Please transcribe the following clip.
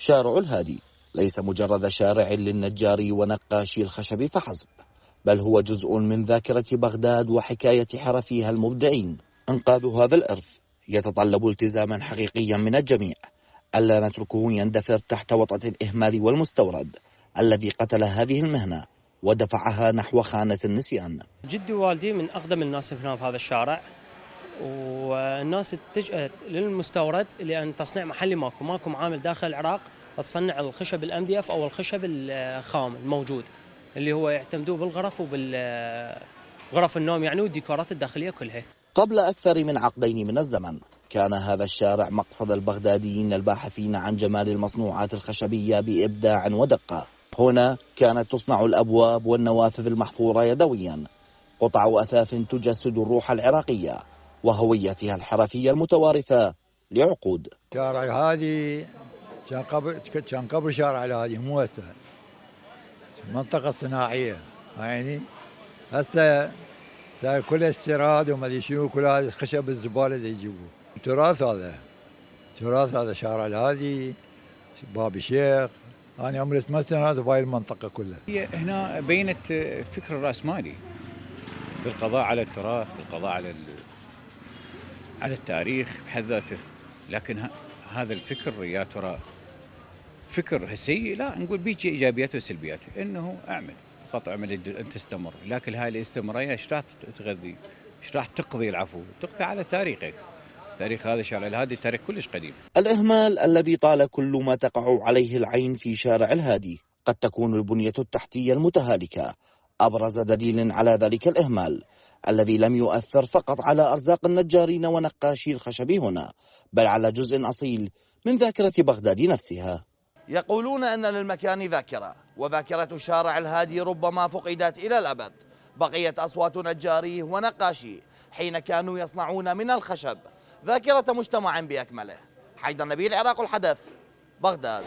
شارع الهادي ليس مجرد شارع للنجار ونقاشي الخشب فحسب، بل هو جزء من ذاكرة بغداد وحكاية حرفيها المبدعين. إنقاذ هذا الإرث يتطلب التزاما حقيقيا من الجميع، ألا نتركه يندثر تحت وطأة الإهمال والمستورد الذي قتل هذه المهنة ودفعها نحو خانة النسيان. جدي ووالدي من أقدم الناس هنا في هذا الشارع، والناس اتجهت للمستورد لأن تصنيع محلي ماكو معامل داخل العراق تصنع الخشب الMDF أو الخشب الخام الموجود اللي هو يعتمدوه بالغرف وبالغرف النوم يعني والديكورات الداخلية كلها. قبل أكثر من عقدين من الزمن كان هذا الشارع مقصد البغداديين الباحثين عن جمال المصنوعات الخشبية بإبداع ودقة. هنا كانت تصنع الأبواب والنوافذ المحفورة يدويا، قطع أثاث تجسد الروح العراقية وهويتها الحرفية المتوارثة لعقود. شارع الهادي كان قبل شارع الهادي مو هسه، منطقة صناعية يعني. هسه صار كل استيراد وما ادري شنو، كل هذا خشب الزبالة اللي يجيبوه. تراث هذا شارع الهادي، باب الشيخ. أنا عمري 8 سنوات بهاي المنطقة كلها. هي هنا بينت فكر الرأسمالي بالقضاء على التراث، بالقضاء على التاريخ بحد ذاته، لكن هذا الفكر يا ترى فكر سيء؟ لا، نقول بيجي ايجابياته وسلبياته. انه اعمل فقط، اعمل ان تستمر، لكن هاي الاستمراريه ايش راح تغذي؟ ايش راح تقضي؟ العفو، تقضي على تاريخك. تاريخ هذا الشارع الهادي تاريخ كلش قديم. الإهمال الذي طال كل ما تقع عليه العين في شارع الهادي قد تكون البنية التحتية المتهالكة أبرز دليل على ذلك الإهمال الذي لم يؤثر فقط على أرزاق النجارين ونقاشي الخشب هنا، بل على جزء أصيل من ذاكرة بغداد نفسها. يقولون أن للمكان ذاكرة، وذاكرة شارع الهادي ربما فقدت إلى الأبد. بقيت أصوات نجاريه ونقاشيه حين كانوا يصنعون من الخشب ذاكرة مجتمع بأكمله. حيدر نبيل، العراق الحدث، بغداد.